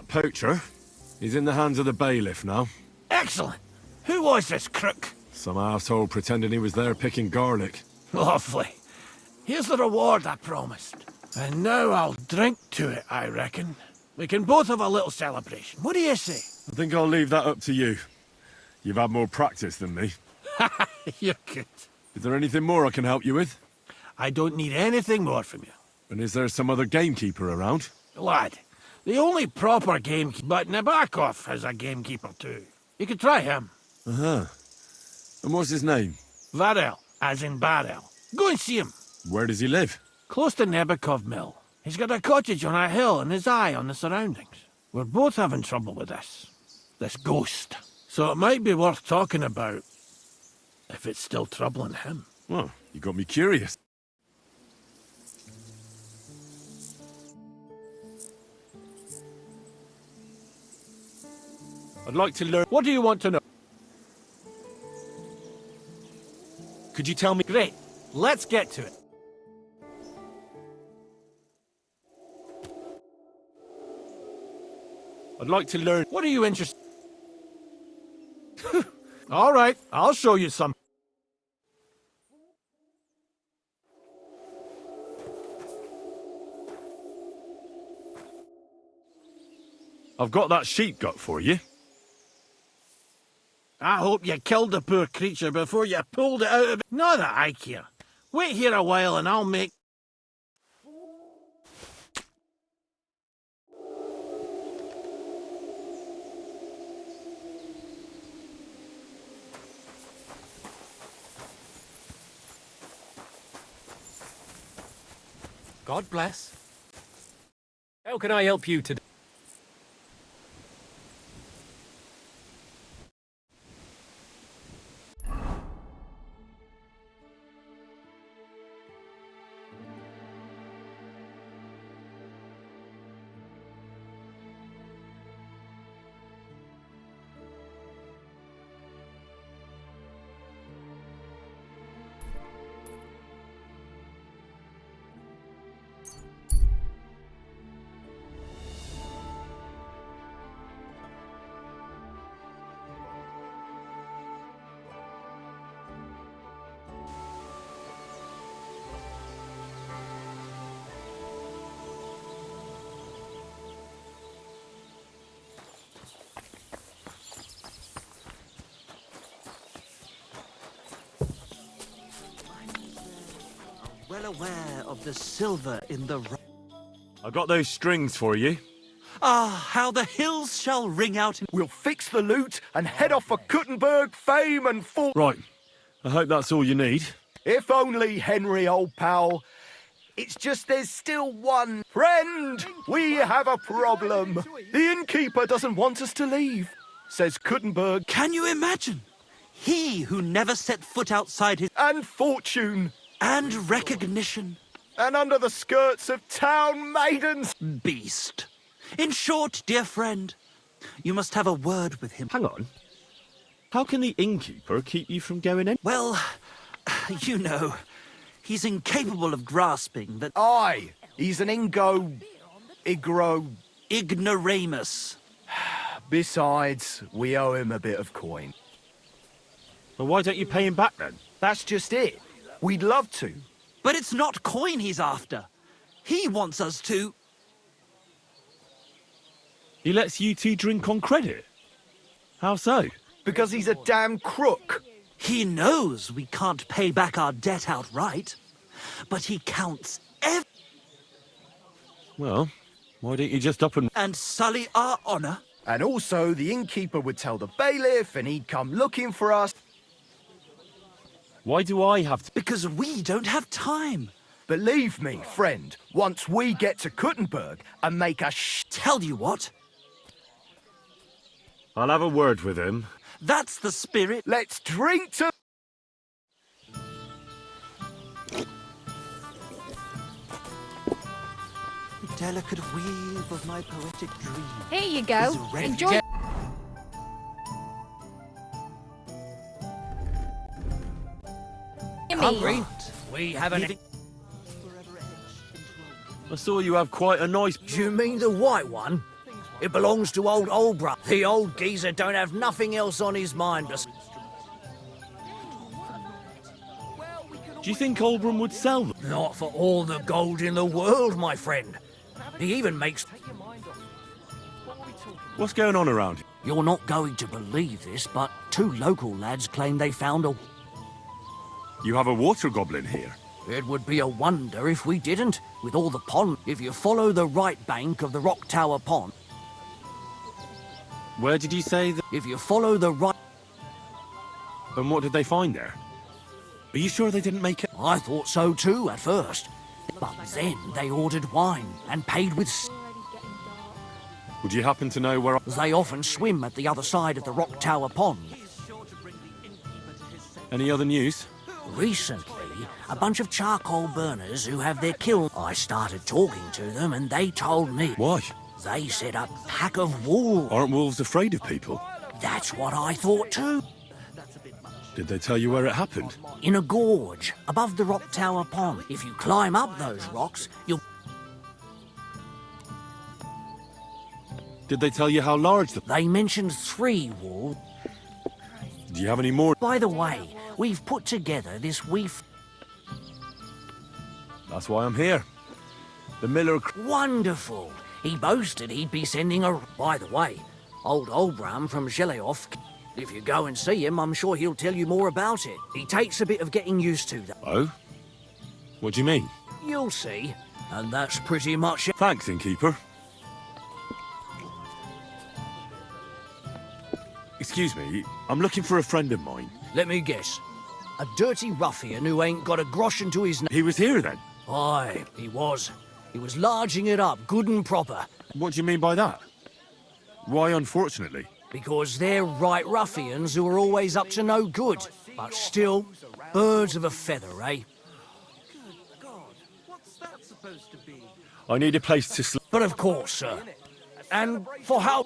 poacher. He's in the hands of the bailiff now. Excellent. Who was this crook? Some arsehole pretending he was there picking garlic. Lovely. Here's the reward I promised. And now I'll drink to it, I reckon. We can both have a little celebration. What do you say? I think I'll leave that up to you. You've had more practice than me. You're good. Is there anything more I can help you with? I don't need anything more from you. And is there some other gamekeeper around? Lad, the only proper gamekeeper, but Nabokov has a gamekeeper too. You could try him. Uh-huh. And what's his name? Varel, as in barrel. Go and see him. Where does he live? Close to Nebokov Mill. He's got a cottage on a hill and his eye on the surroundings. We're both having trouble with this ghost. So it might be worth talking about, if it's still troubling him. Well, you got me curious. I'd like to learn... What do you want to know? Could you tell me... Great. Let's get to it. I'd like to learn... What are you interested... All right, I'll show you some. I've got that sheep gut for you. I hope you killed the poor creature before you pulled it out of it. Not that I care. Wait here a while and I'll make... God bless. How can I help you today? Well aware of the silver in the... I got those strings for you. Ah, how the hills shall ring out... We'll fix the loot and head off for Kuttenberg, fame and full... Right. I hope that's all you need. If only, Henry, old pal. It's just there's still one... Friend, we have a problem. The innkeeper doesn't want us to leave, says Kuttenberg. Can you imagine? He who never set foot outside his... And fortune. And recognition. And under the skirts of town maidens. Beast. In short, dear friend, you must have a word with him. Hang on. How can the innkeeper keep you from going in? Well, you know, he's incapable of grasping that... Aye, he's an Ignoramus. Besides, we owe him a bit of coin. Well, why don't you pay him back then? That's just it. We'd love to. But it's not coin he's after. He wants us to... He lets you two drink on credit? How so? Because he's a damn crook. He knows we can't pay back our debt outright, but he counts Well, why don't you just up and sully our honor? And also, the innkeeper would tell the bailiff and he'd come looking for us. Why do I have to... Because we don't have time. Believe me, friend, once we get to Kuttenberg and make a Tell you what, I'll have a word with him. that's the spirit. Let's drink to... The delicate weave of my poetic dream. Here you go. Is ready. Enjoy. Hungry? We have an... I saw you have quite a nice... Do you mean the white one? It belongs to old Olbra. The old geezer don't have nothing else on his mind. Do you think Oldham would sell them? Not for all the gold in the world, my friend. He even makes... What's going on around here? You're not going to believe this, but 2 local lads claim they found a... You have a water goblin here. It would be a wonder if we didn't, with all the pond. If you follow the right bank of the Rock Tower Pond... Where did you say that? If you follow the right... And what did they find there? Are you sure they didn't make it? I thought so too at first. But then they ordered wine and paid with... Would you happen to know where... They often swim at the other side of the Rock Tower Pond. Any other news? Recently, a bunch of charcoal burners who have their kiln... I started talking to them and they told me... Why? They said a pack of wolves. Aren't wolves afraid of people? That's what I thought too. Did they tell you where it happened? In a gorge, above the Rock Tower Pond. If you climb up those rocks, you'll... Did they tell you how large the... They mentioned 3 wolves. Do you have any more? By the way, we've put together this That's why I'm here. The miller... Wonderful! He boasted he'd be sending a... By the way, old Olbram from Sheleoff... If you go and see him, I'm sure he'll tell you more about it. He takes a bit of getting used to, though. Oh? What do you mean? You'll see. And that's pretty much it. Thanks, innkeeper. Excuse me, I'm looking for a friend of mine. Let me guess. A dirty ruffian who ain't got a grosh into his... He was here then? Aye, he was. He was larging it up, good and proper. What do you mean by that? Why, unfortunately? Because they're right ruffians who are always up to no good. But still, birds of a feather, eh? Good God, what's that supposed to be? I need a place to sleep. But of course, sir. And for how...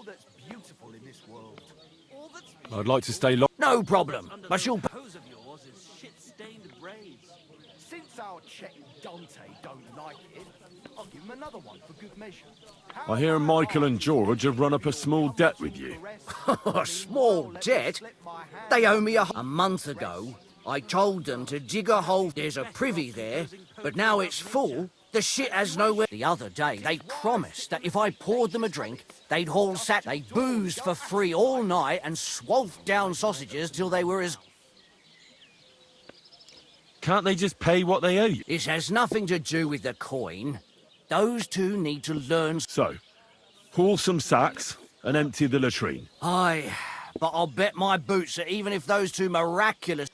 I'd like to stay long. No problem, but you'll... Hose of yours is shit-stained braids. Since our Czech Dante don't like it, I'll give him another one for good measure. I hear Michael and George have run up a small debt with you. A small debt? They owe me a month ago. I told them to dig a hole. There's a privy there, but now it's full. The shit has nowhere. The other day, they promised that if I poured them a drink, they'd haul sat. They boozed for free all night and swolfed down sausages till they were as... Can't they just pay what they owe you? This has nothing to do with the coin. Those 2 need to learn... So, haul some sacks and empty the latrine. Aye, but I'll bet my boots that even if those 2 miraculous...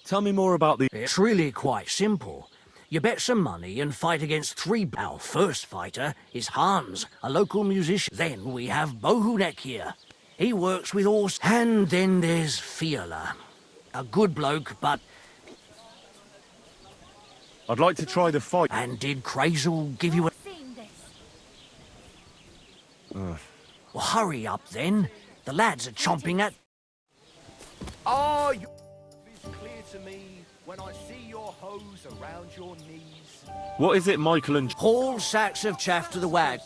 Tell me more about the... It's really quite simple. You bet some money and fight against 3... Our first fighter is Hans, a local musician. Then we have Bohunek here. He works with horse. And then there's Fiala. A good bloke, but... I'd like to try the fight. And did Crazel give you a... Well, hurry up then. The lads are chomping at... Are you... It's clear to me when I see your hose around your knees. What is it, Michael and... Haul sacks of chaff to the wag.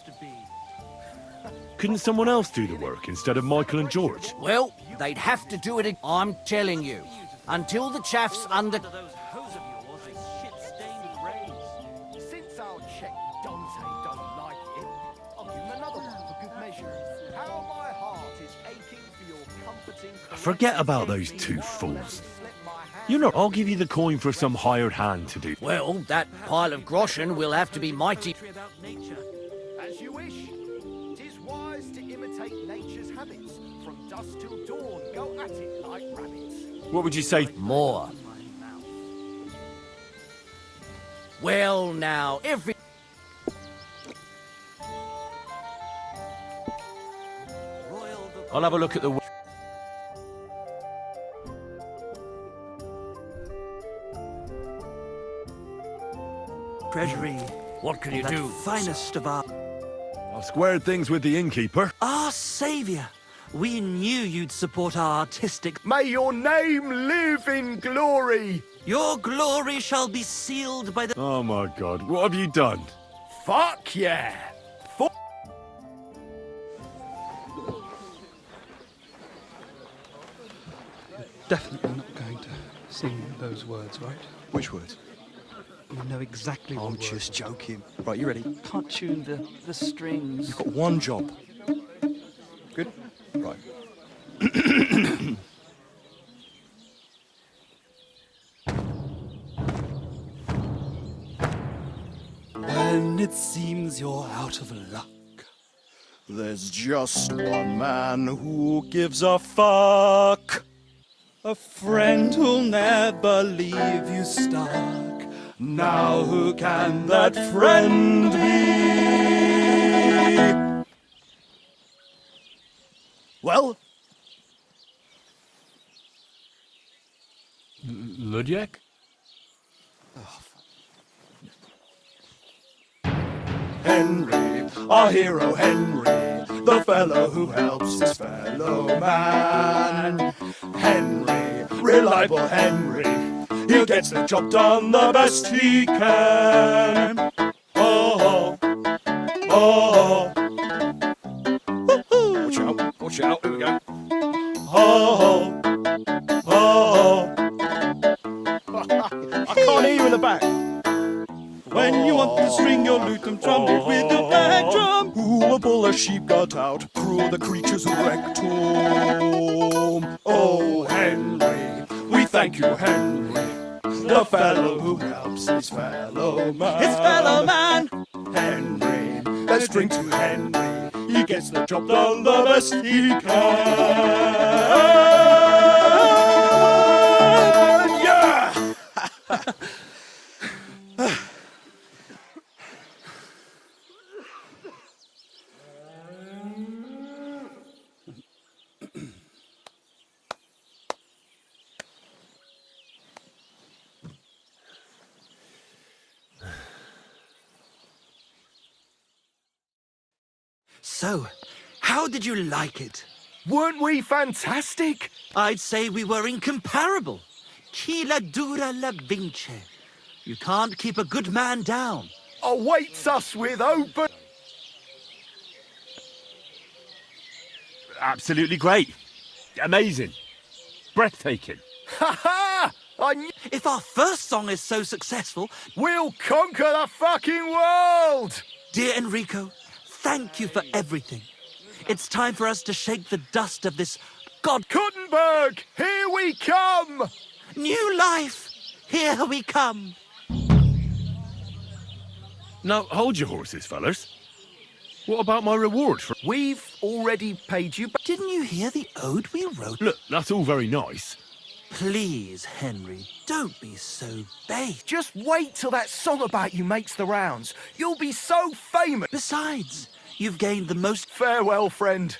Couldn't someone else do the work instead of Michael and George? Well, they'd have to do it... I'm telling you. Until the chaff's under... Those hose of yours is shit-stained braids. Since our Czech Dante don't like it, I'll give him another one for good measure. How my heart is aching for your comforting... Forget about those 2 fools. You know, I'll give you the coin for some hired hand to do. Well, that pile of groschen will have to be mighty... About nature. As you wish. 'Tis wise to imitate nature's habits. From dusk till dawn, go at it like rabbits. What would you say? More. Well, now, every... I'll have a look at the... Treasury. What can you That do? finest of our... I've squared things with the innkeeper. Our saviour. We knew you'd support our artistic... May your name live in glory. Your glory shall be sealed by the... Oh my god, what have you done? Fuck yeah! Definitely not going to sing those words, right? Which words? You know exactly what I'm words. just joking. Right, you ready? Can't tune the strings. You've got one job. Good? Right. When it seems you're out of luck, there's just one man who gives a fuck. A friend who'll never leave you stuck. Now who can that friend be? Well, Ludiak? Henry, our hero Henry, the fellow who helps his fellow man. Henry, reliable Henry, he gets the job done the best he can. Oh, oh, oh. Watch out, here we go. Oh, oh, I can't hear you in the back. When you want to string your lute and trumpet with the back drum, who will pull a sheep gut out through the creature's rectum? Oh, Henry, we thank you, Henry, the fellow who helps his fellow man. His fellow man! Henry, let's drink to Henry, he gets the job done the best he can. Yeah! So, how did you like it? Weren't we fantastic? I'd say we were incomparable. Chi la dura la vince. You can't keep a good man down. Awaits us with open... Absolutely great. Amazing. Breathtaking. Ha ha! I knew If our first song is so successful, we'll conquer the fucking world! dear Enrico, thank you for everything. It's time for us to shake the dust of this Gutenberg, here we come! new life. Here we come. Now, hold your horses, fellas. What about my reward for... We've already paid you back. Didn't you hear the ode we wrote? Look, that's all very nice. Please, Henry, don't be so base. Just wait till that song about you makes the rounds. You'll be so famous. Besides, you've gained the most... Farewell, friend.